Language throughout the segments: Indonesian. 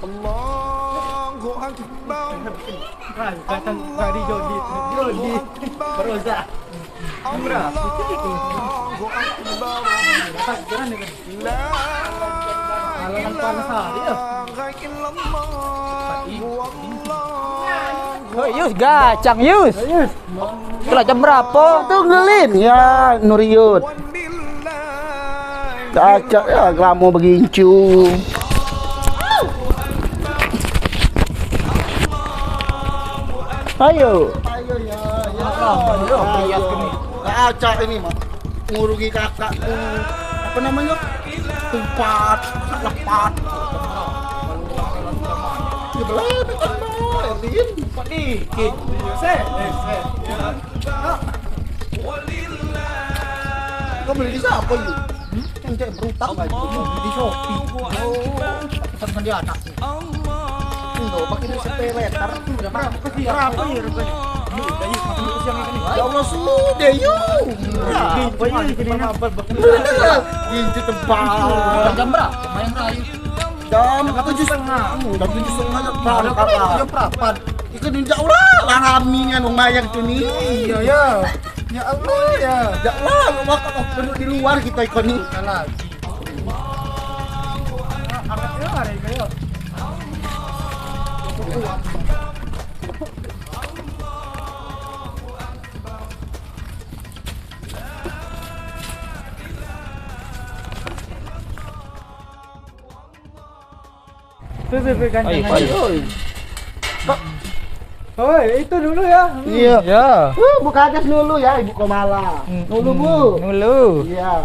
Allahu Akbar. Kelihatan tadi Jody beroza. Umrah. Allahu Akbar. Takbiran ni kan. La Halangan panas hari ya. ilaha illallah. Wallahu Oh, Yus gacang Yus. Yes. Kelas jam berapa? Tunggelin ya Nuriyut. billahi. Cacak ya kamu begincu. Ayo. Ayo ya. Lihat kini. Cacak ini mah. Ngurugi kakakku. Apa namanya? Tumpat, lepat. Ya belum kan Erwin. Pak dikit. Se. Kau beli di siapa yuk? Yang cek berutang aja. Di Shopee. Pesan dia anak. Enggak pakai duit sepele. Taruh berapa ya reganya? Udah yuk makan dulu siang ini. Ya Allah sudah yuk. Apa ya di sini apa? Gincu tebal. Jam berapa? Main rayu. Jam 7.30. Jam 7.30 ya kakak. Perapat. Ikan jauh lah. Larami yang lumayan tuh nih. Iya ya. Ya Allah ya. Jauh lah. Makan perlu di luar kita ikon nih. Lagi. Angkatnya hari kayak. Tuh kan. Oh, itu dulu ya. Iya. Ya. Buka ajas dulu ya Ibu Komala. Dulu Bu. Dulu. Iya.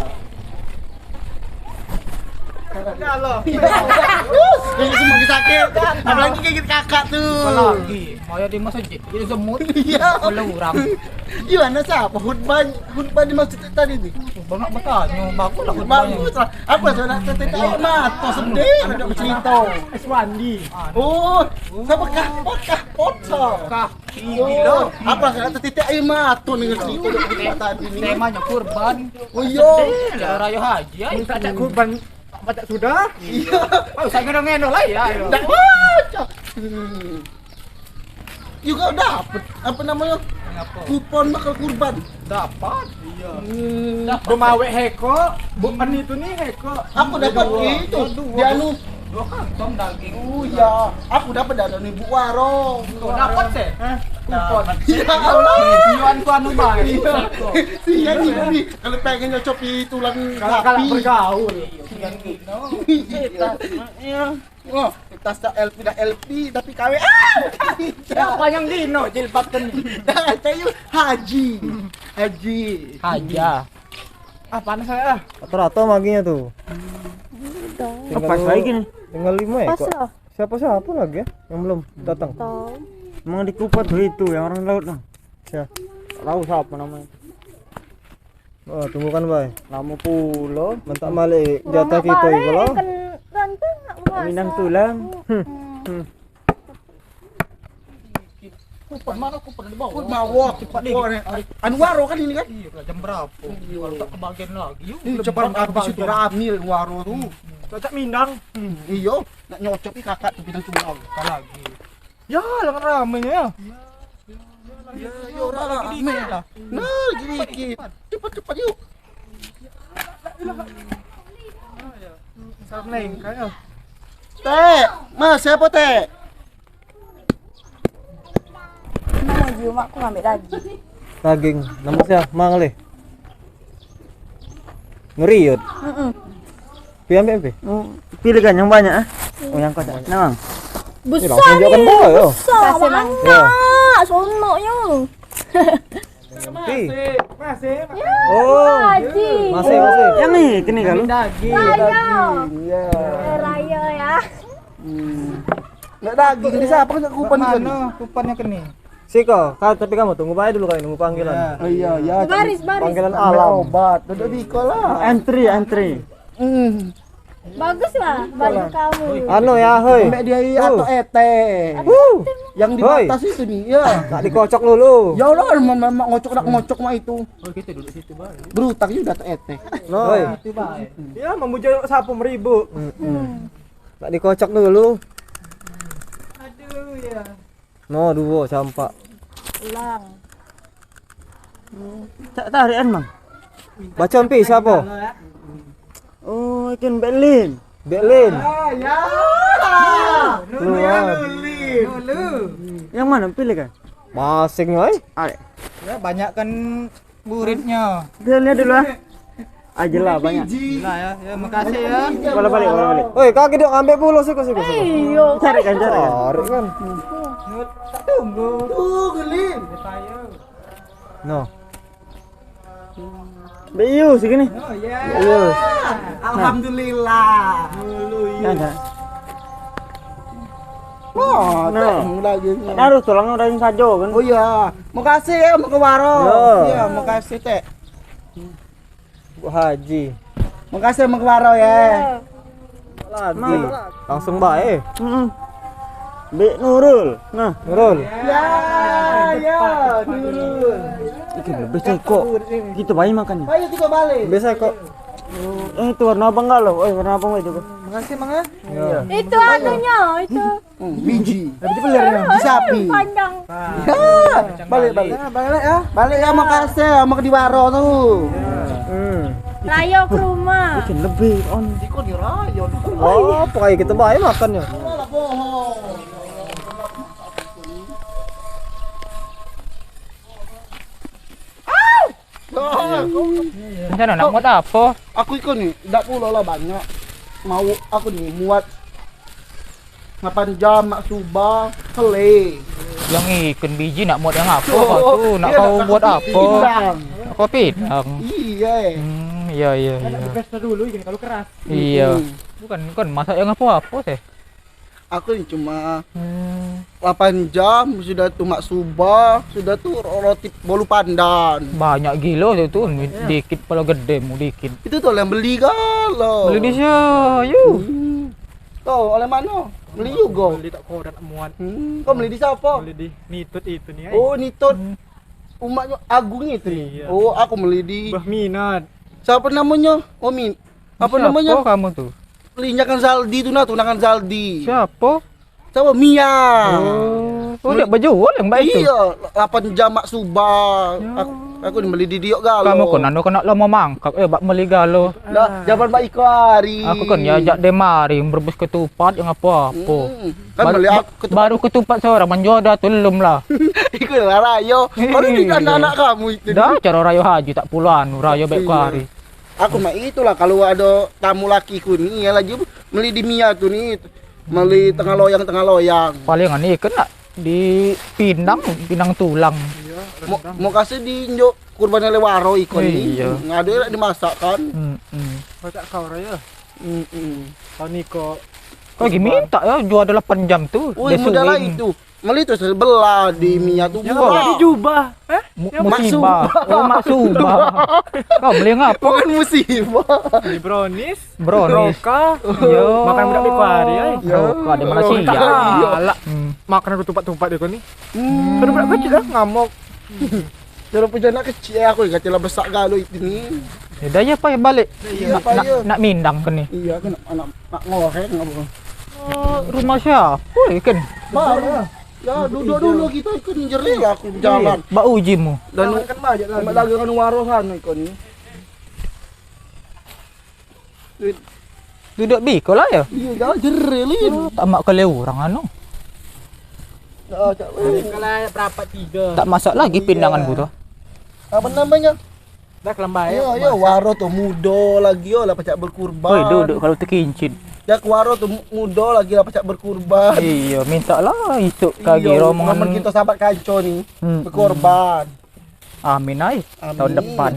Kalau Ini semua sakit. Apalagi kayak gitu kakak tuh. Lagi. Mau ya di masjid. Jadi semut. Iya. Kalau orang. Gimana siapa? Hutbah di masjid tadi nih. Banyak bertanya. Bagus lah. Bagus lah. Apa sudah teteh mato sedih ada bercerita. Eswandi. Oh, siapa pot. Kah. Oh, apa sudah teteh air mato nih cerita tadi nih. Temanya kurban. Oh iya. Ya raya haji. Ya. Minta cak kurban. Baca sudah. Iya. Oh, saya ngeno lah ya. Enggak baca. Juga dapat apa namanya? Kupon bakal kurban. Dapat. Bemawe heko. Bukan itu nih heko. Aku dapat itu. Di anu. 2 kantong daging. Oh iya, aku dapat dari Bu Warong. Tuh, dapat sih. Kupon. Ya Allah. Tujuan ku anu bae. Iya nih, kalau pengen nyocok tulang Kalau sapi. bergaul. Oh, kita LP tapi KW. Siapa yang dino jilbab kan? Kayu Haji. Haja. Ah panas saya. Rata-rata maginya tuh. Apa lagi nih? Tinggal 5 ya kok. Siapa lagi ya yang belum datang? Emang di Kupat itu yang orang laut lah. Ya. Tahu siapa namanya? Oh, tunggu kan, Bay. Nama pulau. Mentak balik jatah kita itu loh. Minang tulang. Kupon mana kupon di bawah? Mawok cepat nih. Anu Waro kan ini kan? Iya, jam berapa? Kalau tak kebagian lagi. Yuk, Ini cepat habis itu ramil Waro tuh. Cocok Minang. Iyo, nak nyocok kakak tuh bidang tulang. lagi. Ya, lengan ramenya ya. Ya, yo rame lah. Nah, dikit. Cepat yuk. Sarneng kayak. Teh, Mas, siapa teh? Nama Juma aku ngambil daging. Daging. Nama siapa? Mangle. Ngeriut. Ambil. Pilih kan yang banyak ah. Oh yang kocak. Nah, Besar tunjukkan bawa yo. besar mana? Sonoknya. masih. Oh. Haji. Masih. Yang nih kini kalau. Daging. Raya. Iya. Raya ya. Enggak daging ini siapa kan kupon kan? Kupannya kini. Siko, tapi kamu tunggu aja dulu kali nunggu panggilan. Oh iya, ya. Baris. Panggilan Ambil alam. obat. Duduk di kolam. Entry. Bagus lah baju kamu. Anu ya, hei. Mbak dia atau ete. Yang di Hoi. atas itu nih, ya. Tak dikocok dulu. Ya Allah, memang ngocok mah itu. Oh, kita duduk situ bae. Berutang juga atau ete. Hoi. Ya memuja sapu meribu. Tak dikocok dulu. No, dua campak. Ulang. Tak tarian mang. Baca ampi siapa? Oh, ikan belin. Beklin. Yang mana pilih kan? Masing oi. Ya banyak kan muridnya. Dia lihat dulu ah. Aja lah banyak. Nah ya, makasih ya. Bola balik. Oi, kaki dok ambil pulau sih. Iyo. Cari kan. Tarik kan. Tunggu. No. Biu segini. Oh ya. Iya. Alhamdulillah. Jangan. Oh, No. lagi. Harus tulangnya udah yang sajo kan. Oh iya, makasih ya mau ke waro. Yo. Iya, makasih teh. Bu Haji. Makasih mau ke waro ya. Lagi. Langsung baik. Bek Nurul. Nah, Nurul. Ya, dulu. ikan lebih cekok. Gitu bayi makannya. Ayo kita balik. Biasa kok. Itu warna apa enggak lo? Warna apa enggak itu? Makasih Mang ya. Iya. Itu anunya, itu. Biji. Di sapi. Panjang. Balik. Balik ya. Balik ya, makasih ya mau ke di waro tuh. Rayo ke rumah. Ikan lebih on. Kok di rayon? Oh, pokoknya kita baik makannya. Rencana nak buat apa? Aku ikut nih, enggak pula lah banyak. Mau aku nih muat 8 jam mak subah kele. Yang ikan biji nak buat yang apa Oh, kau tu? Nak iya, kau nak buat kasih apa? pindang. Kau pindang. Iya. Iya. Pesta dulu ini kalau keras. Iya. Bukan masak yang apa sih? Aku nih cuma 8 jam sudah tuh mak subah, sudah tuh roti bolu pandan. Banyak gila tu dikit kalau gede mu dikit. Itu tuh yang beli galau. Beli di siapa? Yuk. Kau oleh mana? Beli juga. Beli tak kodat muat. Kau beli di siapa? Beli di Nitut itu nih. Oh, Nitot. Umatnya Agung itu nih. Iya. Oh, aku beli di Bah minat. siapa namanya? Oh, apa namanya? Siapa kamu tuh? Linjakan Zaldi itu nah, tunangan Zaldi. Siapa? Sama Mia. Oh, dia berjual yang baik tu. Iya, 8 jam mak subah. Aku beli di Diok galau. Kamu kan anu kena lama mangkak bak meli galo. Dah, jaman Mbak Iko hari. Aku kan ya ajak dia mari berebus ketupat yang apa-apa. Kan beli aku Baru ketupat seorang menjodoh tu belum lah. Iku lah rayo. Baru di anak-anak kamu itu. Dah cara rayo haji tak puluhan rayo baik ku hari. Aku mah itulah kalau ada tamu lakiku nih ya lagi beli di Mia tuh nih. Beli tengah loyang. Palingan nih kena di pinang tulang. Mau kasih di njuk kurban lewaro ikon ini. Iya. Ngade dimasak kan. Baca kau raya. Kau Niko. Kau lagi minta ya jual 8 jam tu. Wih, Dia mudah lah suing. itu. Meli itu sebelah di Mia tuh. Yang Wah. di jubah. Musibah. Oh maksubah. Kau beli ngapa? Bukan musibah. Di brownies. Brownies. Roka. Yo. Makan budak di kuari ay. Roka di Malaysia. Kalah. Makan ketupat-tupat di kau ni. Baru budak kecil dah ngamuk. Kalau punya anak kecil aku katilah besar galau itu nih. Dah ya pak balik. Iya, Nak- Pak, nak- ya. Nak mindang kan ni. Iya kan anak ngoreng apa. Rumah siapa kan? Baru. Ya duduk dulu kita ikut jeri aku jalan. Bak uji mu. Dan Kan banyak lah. sama lagi kan waro sana ikut ni. Duduk biko lah ya. Iya jalan jeri lin. Tak mak kele orang anu. Kalau berapa 3. Tak masak lagi pindangan ku tu. Apa namanya? Dah kelambai. Iya waro tuh muda lagi lah pacak berkurban. Oi duduk kalau terkincit. Ya ke waro tuh muda lagi lah pacak berkurban. Iya minta lah esok kagi Iya, rombongan momen kita sahabat kanco nih Hmm, berkorban. Amin ay. Tahun Amin. depan.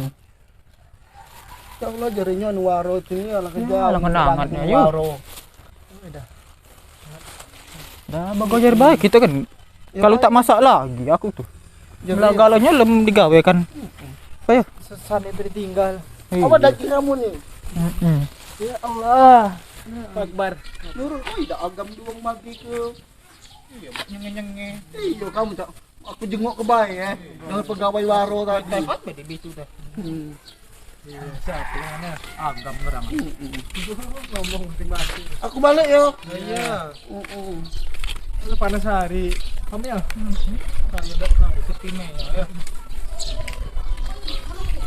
Ya Allah jarinya anu waro itu nih alah kerja. alah kenangannya, Anu yuk. waro. Dah bagojar baik kita kan. Ya, Kalau baik. tak masak lagi aku tuh. Jeri. Galanya lem digawe kan. Ayo. Sesan itu ditinggal. Apa daging kamu nih? Ya Allah. Akbar. Nurul, dah agam doang magi ke. Nyenge-nyenge. Iya kamu tak. Aku jenguk ke bayi dengan pegawai waro tadi. Apa di bitu dah? Hmm. Siapa yang mana? Agam gerang. Ngomong mati. Aku balik yo. Iya. Heeh. Lu panas hari. Kami ya. Kayak dak setime ya.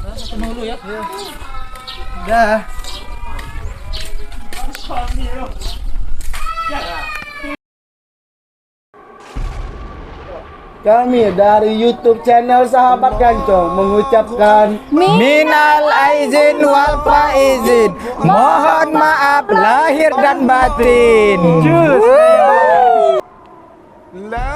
Satu dulu ya. Dah. Kami dari YouTube channel Sahabat Kancong mengucapkan Minal aizin wal faizin. Mohon maaf lahir dan batin. La